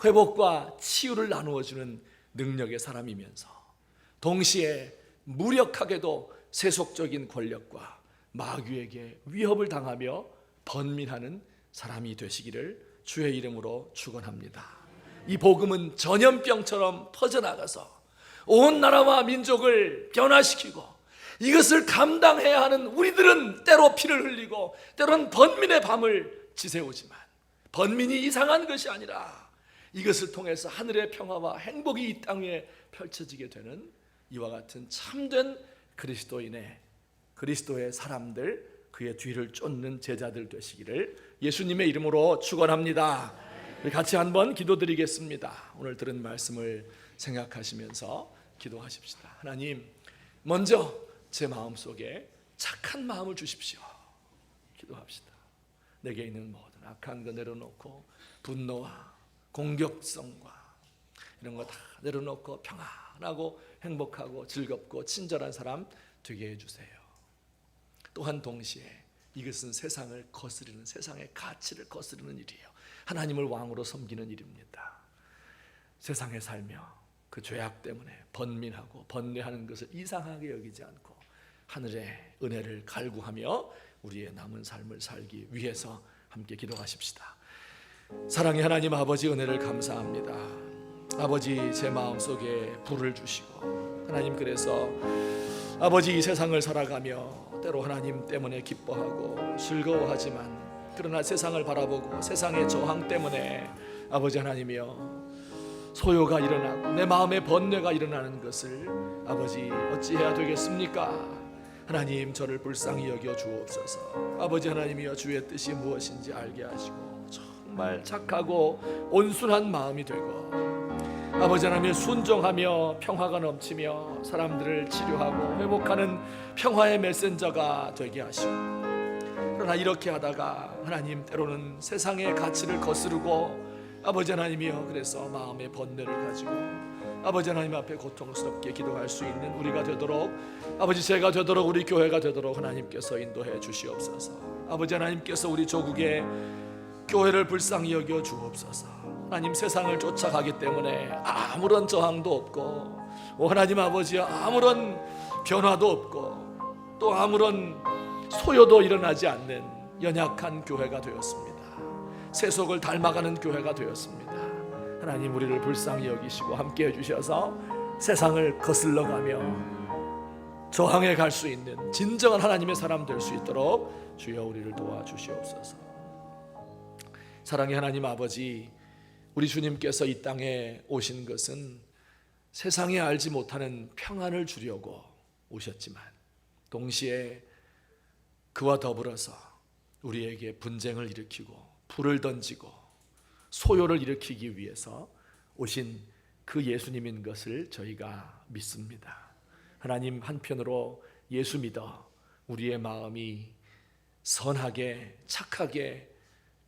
회복과 치유를 나누어 주는 능력의 사람이면서 동시에 무력하게도 세속적인 권력과 마귀에게 위협을 당하며 번민하는 사람이 되시기를 주의 이름으로 축원합니다. 이 복음은 전염병처럼 퍼져나가서 온 나라와 민족을 변화시키고, 이것을 감당해야 하는 우리들은 때로 피를 흘리고 때로는 번민의 밤을 지새우지만 번민이 이상한 것이 아니라 이것을 통해서 하늘의 평화와 행복이 이 땅 위에 펼쳐지게 되는 이와 같은 참된 그리스도의 사람들, 그의 뒤를 쫓는 제자들 되시기를 예수님의 이름으로 축원합니다. 우리 같이 한번 기도드리겠습니다. 오늘 들은 말씀을 생각하시면서 기도하십시다. 하나님, 먼저 제 마음속에 착한 마음을 주십시오. 기도합시다. 내게 있는 모든 악한 거 내려놓고 분노와 공격성과 이런 거 다 내려놓고 평안하고 행복하고 즐겁고 친절한 사람 되게 해주세요. 또한 동시에 이것은 세상을 거스르는, 세상의 가치를 거스르는 일이에요. 하나님을 왕으로 섬기는 일입니다. 세상에 살며 그 죄악 때문에 번민하고 번뇌하는 것을 이상하게 여기지 않고 하늘의 은혜를 갈구하며 우리의 남은 삶을 살기 위해서 함께 기도하십시다. 사랑의 하나님 아버지, 은혜를 감사합니다. 아버지, 제 마음속에 불을 주시고 하나님, 그래서 아버지 이 세상을 살아가며 때로 하나님 때문에 기뻐하고 즐거워하지만, 그러나 세상을 바라보고 세상의 저항 때문에 아버지 하나님이여 소요가 일어나고 내 마음의 번뇌가 일어나는 것을 아버지 어찌해야 되겠습니까? 하나님, 저를 불쌍히 여겨 주옵소서. 아버지 하나님이여, 주의 뜻이 무엇인지 알게 하시고 정말 착하고 온순한 마음이 되고 아버지 하나님 순종하며 평화가 넘치며 사람들을 치료하고 회복하는 평화의 메신저가 되게 하시고, 그러나 이렇게 하다가 하나님 때로는 세상의 가치를 거스르고 아버지 하나님이여, 그래서 마음의 번뇌를 가지고 아버지 하나님 앞에 고통스럽게 기도할 수 있는 우리가 되도록, 아버지 제가 되도록, 우리 교회가 되도록 하나님께서 인도해 주시옵소서. 아버지 하나님께서 우리 조국의 교회를 불쌍히 여겨 주옵소서. 하나님, 세상을 쫓아가기 때문에 아무런 저항도 없고 하나님 아버지여 아무런 변화도 없고 또 아무런 소요도 일어나지 않는 연약한 교회가 되었습니다. 세속을 닮아가는 교회가 되었습니다. 하나님, 우리를 불쌍히 여기시고 함께 해주셔서 세상을 거슬러가며 저항해 갈 수 있는 진정한 하나님의 사람 될 수 있도록 주여 우리를 도와주시옵소서. 사랑의 하나님 아버지, 우리 주님께서 이 땅에 오신 것은 세상에 알지 못하는 평안을 주려고 오셨지만, 동시에 그와 더불어서 우리에게 분쟁을 일으키고 불을 던지고 소요를 일으키기 위해서 오신 그 예수님인 것을 저희가 믿습니다. 하나님, 한편으로 예수 믿어 우리의 마음이 선하게 착하게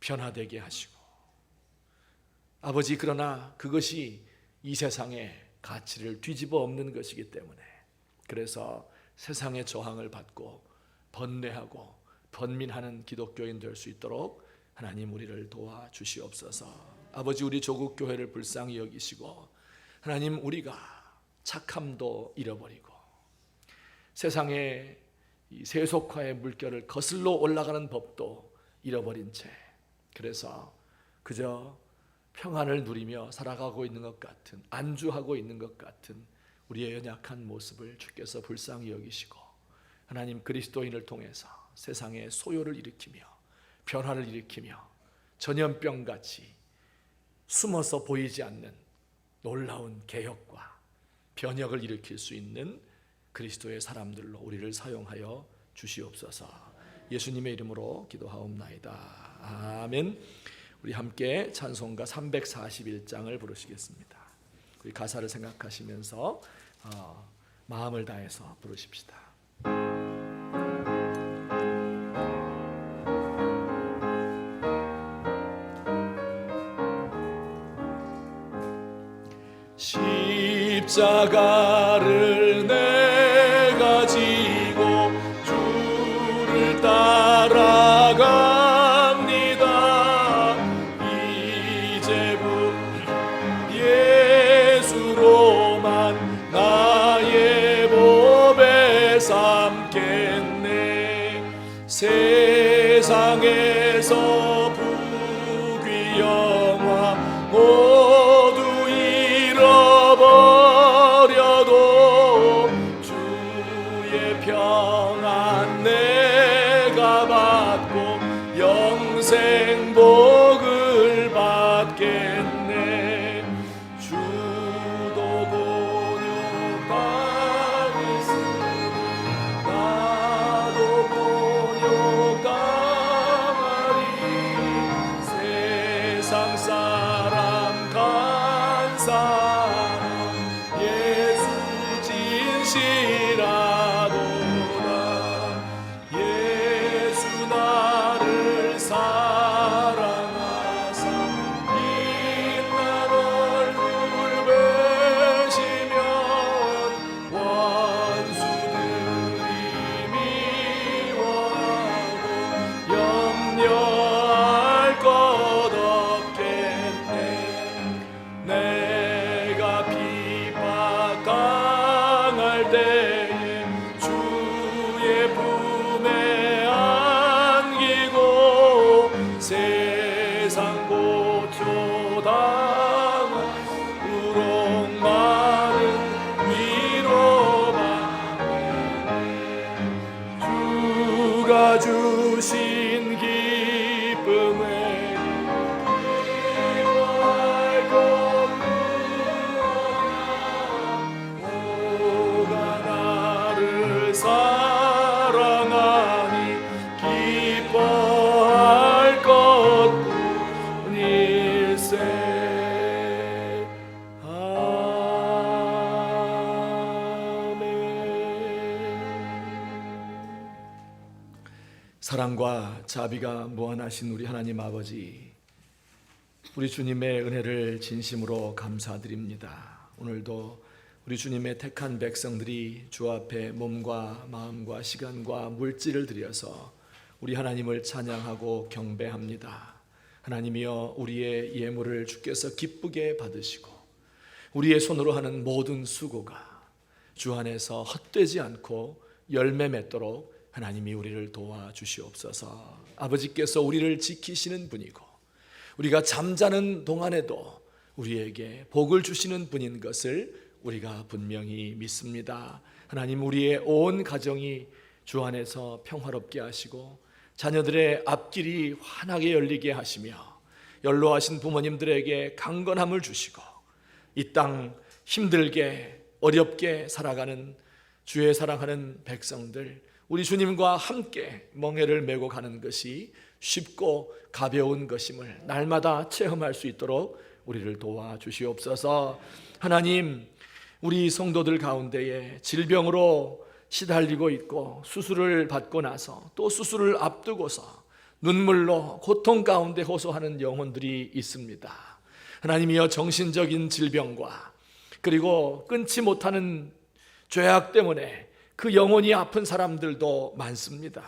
변화되게 하시고 아버지, 그러나 그것이 이 세상의 가치를 뒤집어 엎는 것이기 때문에, 그래서 세상의 저항을 받고 번뇌하고 번민하는 기독교인 될 수 있도록 하나님 우리를 도와주시옵소서. 아버지, 우리 조국 교회를 불쌍히 여기시고 하나님, 우리가 착함도 잃어버리고 세상의 이 세속화의 물결을 거슬러 올라가는 법도 잃어버린 채, 그래서 그저 평안을 누리며 살아가고 있는 것 같은, 안주하고 있는 것 같은 우리의 연약한 모습을 주께서 불쌍히 여기시고 하나님, 그리스도인을 통해서 세상에 소요를 일으키며 변화를 일으키며 전염병같이 숨어서 보이지 않는 놀라운 개혁과 변혁을 일으킬 수 있는 그리스도의 사람들로 우리를 사용하여 주시옵소서. 예수님의 이름으로 기도하옵나이다. 아멘. 우리 함께 찬송가 341장을 부르시겠습니다. 우리 가사를 생각하시면서 마음을 다해서 부르십시다. 십자가를 내가 지고 주를 따라갑니다. 이제부 예수로만 나의 법에 삼겠네. 세상에서 부귀 영화 모두 잃어버려도 주의 평안 내가 받고 영생 복을 받겠네. 주도 본욕당했으니 나도 본욕당하리. 세상 사람 간 사람 예수 진실하도다. 예수 나를 사랑하사 빛난 얼굴 보시면 원수들이 미워하고 염려할 것 없겠네. 우롱 많은 위로받네. 주가 주신 기쁨을 사랑하니 기뻐할 것뿐일세. 아멘. 사랑과 자비가 무한하신 우리 하나님 아버지, 우리 주님의 은혜를 진심으로 감사드립니다. 오늘도 우리 주님의 택한 백성들이 주 앞에 몸과 마음과 시간과 물질을 들여서 우리 하나님을 찬양하고 경배합니다. 하나님이여, 우리의 예물을 주께서 기쁘게 받으시고 우리의 손으로 하는 모든 수고가 주 안에서 헛되지 않고 열매 맺도록 하나님이 우리를 도와주시옵소서. 아버지께서 우리를 지키시는 분이고 우리가 잠자는 동안에도 우리에게 복을 주시는 분인 것을 우리가 분명히 믿습니다. 하나님, 우리의 온 가정이 주 안에서 평화롭게 하시고 자녀들의 앞길이 환하게 열리게 하시며 연로하신 부모님들에게 강건함을 주시고 이 땅 힘들게 어렵게 살아가는 주의 사랑하는 백성들, 우리 주님과 함께 멍에를 메고 가는 것이 쉽고 가벼운 것임을 날마다 체험할 수 있도록 우리를 도와주시옵소서. 하나님, 우리 성도들 가운데에 질병으로 시달리고 있고 수술을 받고 나서 또 수술을 앞두고서 눈물로 고통 가운데 호소하는 영혼들이 있습니다. 하나님이여, 정신적인 질병과 그리고 끊지 못하는 죄악 때문에 그 영혼이 아픈 사람들도 많습니다.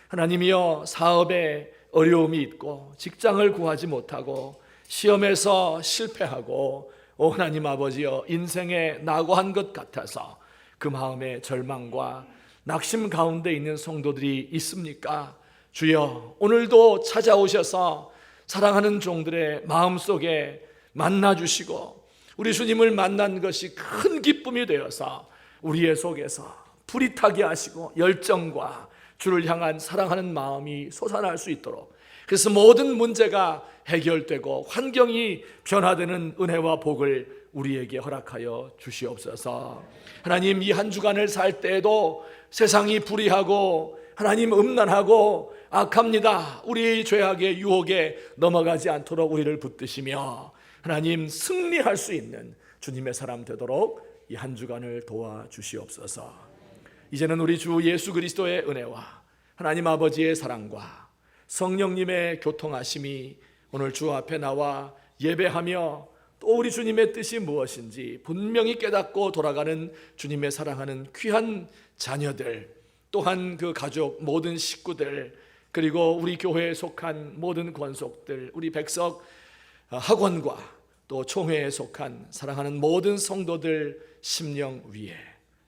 하나님이여, 사업에 어려움이 있고 직장을 구하지 못하고 시험에서 실패하고 하나님 아버지여, 인생에 낙오한 것 같아서 그 마음의 절망과 낙심 가운데 있는 성도들이 있습니까? 주여, 오늘도 찾아오셔서 사랑하는 종들의 마음속에 만나주시고 우리 주님을 만난 것이 큰 기쁨이 되어서 우리의 속에서 불이 타게 하시고 열정과 주를 향한 사랑하는 마음이 솟아날 수 있도록, 그래서 모든 문제가 해결되고 환경이 변화되는 은혜와 복을 우리에게 허락하여 주시옵소서. 하나님, 이 한 주간을 살 때에도 세상이 불의하고 하나님 음란하고 악합니다. 우리 죄악의 유혹에 넘어가지 않도록 우리를 붙드시며 하나님, 승리할 수 있는 주님의 사람 되도록 이 한 주간을 도와주시옵소서. 이제는 우리 주 예수 그리스도의 은혜와 하나님 아버지의 사랑과 성령님의 교통하심이 오늘 주 앞에 나와 예배하며 또 우리 주님의 뜻이 무엇인지 분명히 깨닫고 돌아가는 주님의 사랑하는 귀한 자녀들, 또한 그 가족 모든 식구들, 그리고 우리 교회에 속한 모든 권속들, 우리 백석 학원과 또 총회에 속한 사랑하는 모든 성도들 심령 위에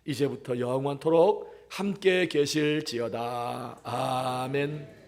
이제부터 영원토록 함께 계실지어다. 아멘.